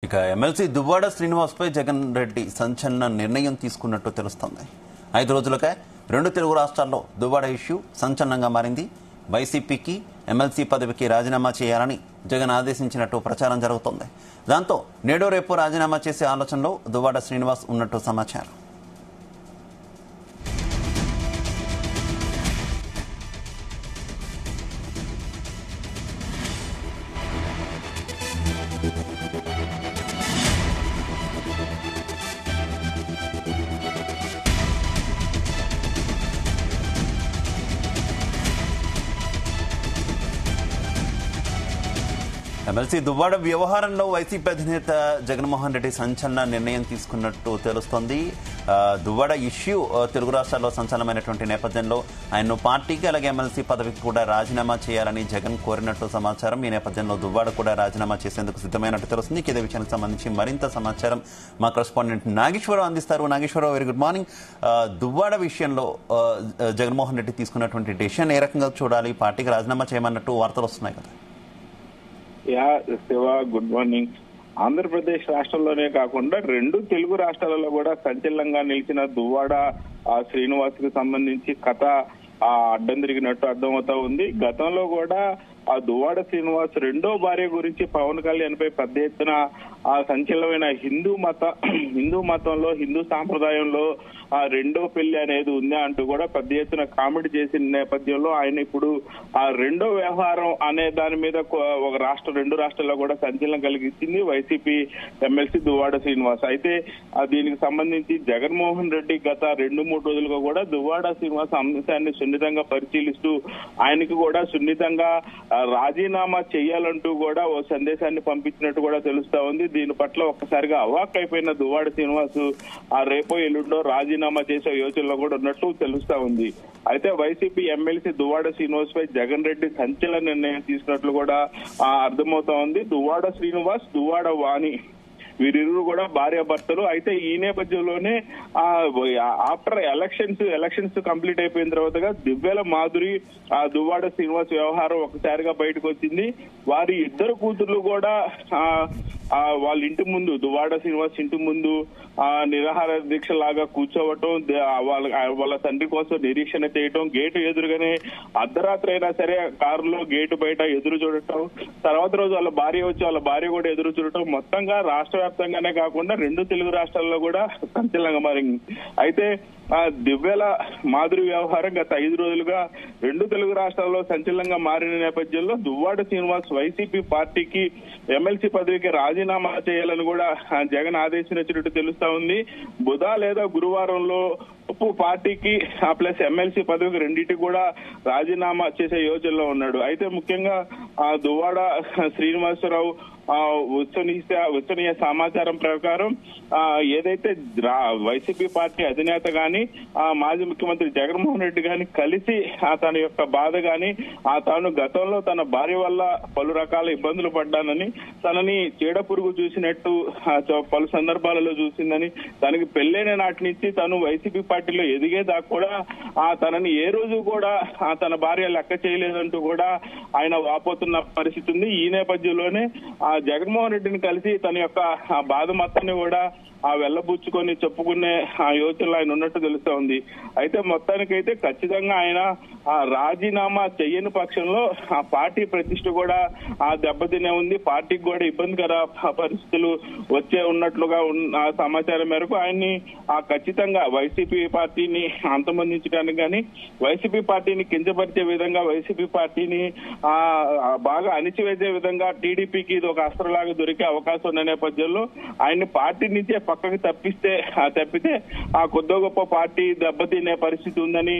ఇక ఎమ్మెల్సీ దువ్వాడ శ్రీనివాస్ పై జగన్ రెడ్డి సంచలన నిర్ణయం తీసుకున్నట్టు తెలుస్తోంది. 5 రోజులకే 2 తెలుగు రాష్ట్రాల్లో దువ్వాడ ఇష్యూ సంచలనంగా మారింది. వైసీపీకి ఎమ్మెల్సీ పదవికి రాజీనామా చేయాలని జగన్ ఆదేశించినట్టు ప్రచారం జరుగుతోంది. దాంతో నేడో రేపు రాజీనామా చేసే ఆలోచనలో దువ్వాడ శ్రీనివాస్ ఉన్నట్టు సమాచారం. ఎమ్మెల్సీ దువ్వాడ వ్యవహారంలో వైసీపీ అధినేత జగన్మోహన్ రెడ్డి సంచలన నిర్ణయం తీసుకున్నట్టు తెలుస్తోంది. దువ్వాడ ఇష్యూ తెలుగు రాష్ట్రాల్లో సంచలనమైనటువంటి నేపథ్యంలో ఆయన్ను పార్టీకి అలాగే ఎమ్మెల్సీ పదవికి కూడా రాజీనామా చేయాలని జగన్ కోరినట్టు సమాచారం. ఈ నేపథ్యంలో దువ్వాడ కూడా రాజీనామా చేసేందుకు సిద్ధమైనట్టు తెలుస్తుంది. ఇదే విషయానికి సంబంధించి మరింత సమాచారం మా కరెస్పాండెంట్ నాగేశ్వరరావు అందిస్తారు. Nageswararao, very good morning. Duvvada విషయంలో జగన్మోహన్ రెడ్డి తీసుకున్నటువంటి డెసిషన్ ఏ రకంగా చూడాలి? పార్టీకి రాజీనామా చేయమన్నట్టు వార్తలు వస్తున్నాయి కదా. Shiva, good morning. ఆంధ్రప్రదేశ్ రాష్ట్రంలోనే కాకుండా 2 తెలుగు రాష్ట్రాలలో కూడా సంచలనంగా నిలిచిన దువ్వాడ శ్రీనివాస్ కి సంబంధించి కథ అడ్డం తిరిగినట్టు అర్థమవుతా ఉంది. గతంలో కూడా ఆ దువ్వాడ శ్రీనివాస్ రెండో భార్య గురించి పవన్ కళ్యాణ్ పై పెద్ద ఎత్తున ఆ సంచలనమైన హిందూ మతంలో హిందూ సాంప్రదాయంలో ఆ రెండో పెళ్లి అనేది ఉందా అంటూ కూడా పెద్ద ఎత్తున కామెంట్ చేసిన నేపథ్యంలో ఆయన ఇప్పుడు ఆ రెండో వ్యవహారం అనే దాని మీద ఒక 2 రాష్ట్రాల్లో కూడా సంచలనం కలిగించింది వైసీపీ ఎమ్మెల్సీ దువ్వాడ శ్రీనివాస్. అయితే దీనికి సంబంధించి జగన్మోహన్ రెడ్డి గత 2-3 రోజులుగా కూడా దువ్వాడ శ్రీనివాస్ అంశాన్ని సున్నితంగా పరిశీలిస్తూ ఆయనకి కూడా సున్నితంగా రాజీనామా చేయాలంటూ కూడా ఓ సందేశాన్ని పంపించినట్టు కూడా తెలుస్తా ఉంది. దీని పట్ల ఒక్కసారిగా అవాక్ అయిపోయిన దువ్వాడ శ్రీనివాస్ ఆ రేపో ఎల్లుండో రాజీనామా చేసే యోచనలో కూడా ఉన్నట్టు తెలుస్తా ఉంది. అయితే వైసీపీ ఎమ్మెల్సీ దువ్వాడ శ్రీనివాస్ పై జగన్ రెడ్డి సంచలన నిర్ణయం తీసుకున్నట్లు కూడా అర్థమవుతా ఉంది. దువ్వాడ శ్రీనివాస్, దువ్వాడ వాణి వీరిరువురు కూడా భార్యాభర్తలు. అయితే ఈ నేపథ్యంలోనే ఆఫ్టర్ ఎలక్షన్స్ కంప్లీట్ అయిపోయిన తర్వాతగా దివ్యల మాధురి దువ్వాడ శ్రీనివాస్ వ్యవహారం ఒకసారిగా బయటకు వచ్చింది. వారి 2 కూతుర్లు కూడా వాళ్ళ ఇంటి ముందు, దువ్వాడ శ్రీనివాస్ ఇంటి ముందు నిరాహార దీక్ష లాగా కూర్చోవటం, వాళ్ళ తండ్రి కోసం నిరీక్షణ చేయటం, గేటు ఎదురుగానే అర్ధరాత్రి అయినా సరే కారులో గేటు బయట ఎదురు చూడటం, తర్వాత రోజు వాళ్ళ భార్య వచ్చి వాళ్ళ భార్య కూడా ఎదురు చూడటం, మొత్తంగా రాష్ట్ర వ్యాప్తంగానే కాకుండా 2 తెలుగు రాష్ట్రాల్లో కూడా సంచలనంగా మారింది. అయితే దివ్యల మాధురి వ్యవహారం గత 5 రోజులుగా 2 తెలుగు రాష్ట్రాల్లో సంచలనంగా మారిన నేపథ్యంలో దువ్వాడ శ్రీనివాస్ వైసీపీ పార్టీకి ఎమ్మెల్సీ పదవికి రాజీనామా చేయాలని కూడా జగన్ ఆదేశించినట్టు తెలుస్తా ఉంది. బుధ లేదా గురువారంలో పార్టీకి ప్లస్ ఎమ్మెల్సీ పదవికి రెండింటికి కూడా రాజీనామా చేసే యోచనలో ఉన్నాడు. అయితే ముఖ్యంగా దువ్వాడ శ్రీనివాసరావు విశ్వసనీయ సమాచారం ప్రకారం ఏదైతే వైసీపీ పార్టీ అధినేత గాని మాజీ ముఖ్యమంత్రి జగన్మోహన్ రెడ్డి గాని కలిసి తన యొక్క బాధ గాని తాను గతంలో తన భార్య వల్ల పలు రకాల ఇబ్బందులు పడ్డానని, తనని చీడ పురుగు చూసినట్టు పలు సందర్భాలలో చూసిందని, తనకి పెళ్లైన నాటి నుంచి తను వైసీపీ పార్టీలో ఎదిగేదాకా కూడా తనని ఏ రోజు కూడా తన భార్య లెక్క చేయలేదంటూ కూడా ఆయన వాపోతున్న పరిస్థితి ఉంది. ఈ నేపథ్యంలోనే జగన్మోహన్ రెడ్డిని కలిసి తన యొక్క బాధ మొత్తాన్ని కూడా వెళ్ళబుచ్చుకొని చెప్పుకునే యోచనలో ఆయన ఉన్నట్టు తెలుస్తా ఉంది. అయితే మొత్తానికైతే ఖచ్చితంగా ఆయన రాజీనామా చెయ్యని పక్షంలో ఆ పార్టీ ప్రతిష్ట కూడా దెబ్బతినే ఉంది. పార్టీకి కూడా ఇబ్బందికర పరిస్థితులు వచ్చే ఉన్నట్లుగా ఉన్న సమాచారం మేరకు ఆయన్ని ఖచ్చితంగా వైసీపీ పార్టీని అంతమొందించడానికి కానీ, వైసీపీ పార్టీని కించపరిచే విధంగా, వైసీపీ పార్టీని బాగా అణిచివేసే విధంగా టీడీపీకి ఇది ఒక అస్త్రలాగా దొరికే అవకాశం ఉన్న నేపథ్యంలో ఆయన్ని పార్టీ నుంచే పక్కకి తప్పితే కొద్దో గొప్ప పార్టీ దెబ్బతినే పరిస్థితి ఉందని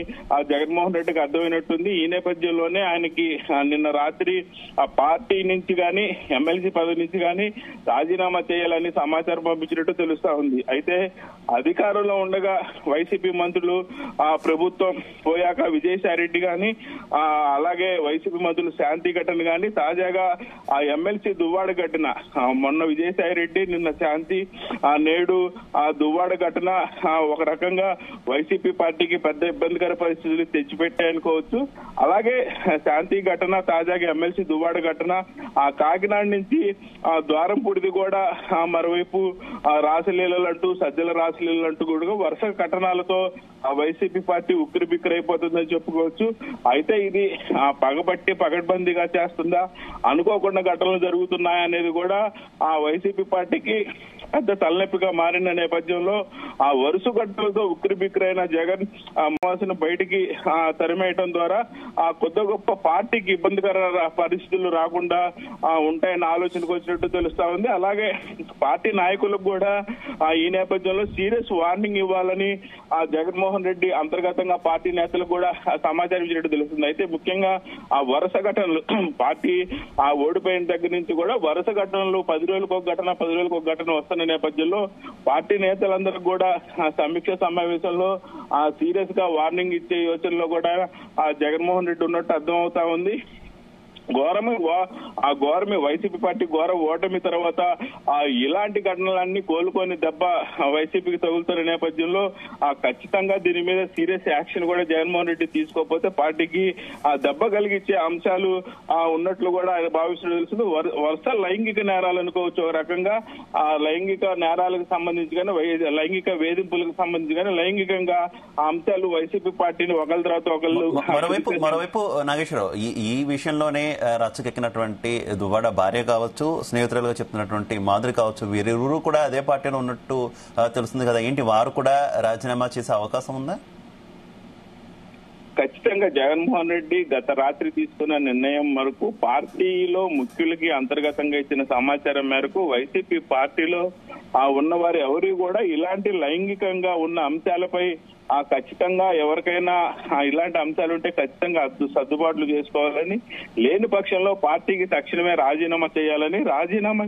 జగన్మోహన్ రెడ్డికి అర్థమైనట్టుంది. ఈ నేపథ్యంలోనే ఆయనకి నిన్న రాత్రి ఆ పార్టీ నుంచి గాని, ఎమ్మెల్సీ పదవి నుంచి గాని రాజీనామా చేయాలని సమాచారం పంపించినట్టు తెలుస్తా ఉంది. అయితే అధికారంలో ఉండగా వైసీపీ మంత్రులు ప్రభుత్వం పోయాక విజయసాయి రెడ్డి గాని, అలాగే వైసీపీ మంత్రులు శాంతి ఘటన గాని, తాజాగా ఆ ఎమ్మెల్సీ దువ్వాడ ఘటన, మొన్న విజయసాయి రెడ్డి, నిన్న శాంతి, నేడు దువ్వాడ ఘటన ఒక రకంగా వైసీపీ పార్టీకి పెద్ద ఇబ్బందికర పరిస్థితులు తెచ్చిపెట్టాయనుకోవచ్చు. అలాగే శాంతి ఘటన, తాజాగా ఎమ్మెల్సీ దువ్వాడ ఘటన, కాకినాడ నుంచి ద్వారంపూడిది కూడా మరోవైపు రాసలీలంటూ, సజ్జల రాసలీలంటూ కూడా వరుస ఘటనలతో వైసీపీ పార్టీ ఉక్కిరి బిక్కిరైపోతుందని చెప్పుకోవచ్చు. అయితే ఇది పగబట్టి పగడ్బందీగా చేస్తుందా, అనుకోకుండా ఘటనలు జరుగుతున్నాయా అనేది కూడా ఆ వైసీపీ పార్టీకి పెద్ద తలనొప్పిగా మారిన నేపథ్యంలో ఆ వరుస ఘటనలతో ఉక్కిరి బిక్కిరైన జగన్ అమావాస్యను బయటికి తరిమేయటం ద్వారా ఆ కొద్ది గొప్ప పార్టీకి ఇబ్బందికర పరిస్థితులు రాకుండా ఉంటాయన్న ఆలోచనకు వచ్చినట్టు తెలుస్తా ఉంది. అలాగే పార్టీ నాయకులకు కూడా ఈ నేపథ్యంలో సీరియస్ వార్నింగ్ ఇవ్వాలని జగన్మోహన్ రెడ్డి అంతర్గతంగా పార్టీ నేతలకు కూడా సమాచారం ఇచ్చినట్టు తెలుస్తుంది. అయితే ముఖ్యంగా ఆ వరుస ఘటనలు, పార్టీ ఓడిపోయిన దగ్గర నుంచి కూడా వరుస ఘటనలు 10 రోజులకు ఒక ఘటన, 10 రోజులకు ఒక ఘటన వస్తున్న నేపథ్యంలో పార్టీ నేతలందరూ కూడా సమీక్ష సమావేశంలో సీరియస్ గా వార్నింగ్ ఇచ్చే యోచనలో కూడా జగన్మోహన్ రెడ్డి ఉన్నట్టు అర్థం అవుతా ఉంది. ఘోరమి వైసీపీ పార్టీ ఘోర ఓటమి తర్వాత ఇలాంటి ఘటనలన్నీ కోలుకొని దెబ్బ వైసీపీకి తగులుతున్న నేపథ్యంలో ఖచ్చితంగా దీని మీద సీరియస్ యాక్షన్ కూడా జగన్మోహన్ రెడ్డి తీసుకోకపోతే పార్టీకి దెబ్బ కలిగించే అంశాలు ఉన్నట్లు కూడా ఆయన భావిస్తున్నట్టు తెలుస్తుంది. వరుస లైంగిక నేరాలు అనుకోవచ్చు. ఒక రకంగా లైంగిక నేరాలకు సంబంధించి కానీ, లైంగిక వేధింపులకు సంబంధించి కానీ, లైంగికంగా అంశాలు వైసీపీ పార్టీని ఒకరి తర్వాత ఒకళ్ళు. మరోవైపు నాగేశ్వరరావు, ఈ విషయంలోనే రచ్చకెక్కినటువంటి దువ్వాడ భార్య కావచ్చు, స్నేహితులుగా చెప్తున్నటువంటి మాధురి కావచ్చు, వీరిరువురు కూడా అదే పార్టీలో ఉన్నట్టు తెలుస్తుంది కదా. ఏంటి, వారు కూడా రాజీనామా చేసే అవకాశం ఉందా? ఖచ్చితంగా జగన్మోహన్ రెడ్డి గత రాత్రి తీసుకున్న నిర్ణయం మేరకు, పార్టీలో ముఖ్యులకి అంతర్గతంగా ఇచ్చిన సమాచారం మేరకు వైసీపీ పార్టీలో ఉన్నవారు ఎవరు కూడా ఇలాంటి లైంగికంగా ఉన్న అంశాలపై ఖచ్చితంగా ఎవరికైనా ఇలాంటి అంశాలు ఉంటే ఖచ్చితంగా సర్దుబాట్లు చేసుకోవాలని, లేని పక్షంలో పార్టీకి తక్షణమే రాజీనామా చేయాలని, రాజీనామా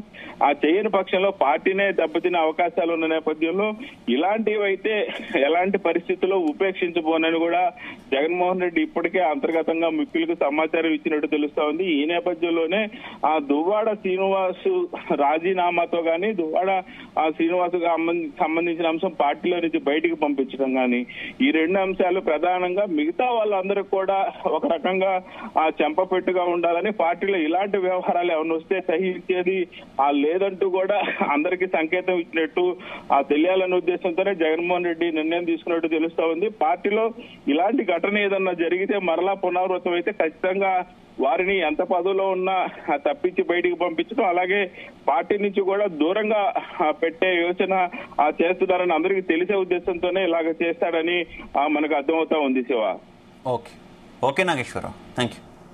చేయని పక్షంలో పార్టీనే దెబ్బతినే అవకాశాలు ఉన్న నేపథ్యంలో ఇలాంటివి అయితే ఎలాంటి పరిస్థితుల్లో ఉపేక్షించబోనని కూడా జగన్మోహన్ రెడ్డి ఇప్పటికే అంతర్గతంగా ముఖ్యులకు సమాచారం ఇచ్చినట్టు తెలుస్తా ఉంది. ఈ నేపథ్యంలోనే దువ్వాడ శ్రీనివాస్ రాజీనామాతో గానీ, దువ్వాడ శ్రీనివాస్ సంబంధించిన అంశం పార్టీలో నుంచి బయటికి పంపించడం గానీ, ఈ రెండు అంశాలు ప్రధానంగా మిగతా వాళ్ళందరూ కూడా ఒక రకంగా చెంపపెట్టుగా ఉండాలని, పార్టీలో ఇలాంటి వ్యవహారాలు ఏమైనా వస్తే సహించేది లేదంటూ కూడా అందరికీ సంకేతం ఇచ్చినట్టు తెలియాలనే ఉద్దేశంతోనే జగన్మోహన్ రెడ్డి నిర్ణయం తీసుకున్నట్టు తెలుస్తా ఉంది. పార్టీలో ఇలాంటి ఘటన ఏదన్నా జరిగితే మరలా పునరావృతం అయితే ఖచ్చితంగా వారిని ఎంత పదవిలో ఉన్నా తప్పించి బయటికి పంపించడం, అలాగే పార్టీ నుంచి కూడా దూరంగా పెట్టే యోచన చేస్తున్నారని అందరికీ తెలిసే ఉద్దేశంతోనే ఇలాగ చేస్తాడని మనకు అర్థమవుతా ఉంది. Shiva. Okay Nageswararao, thank you.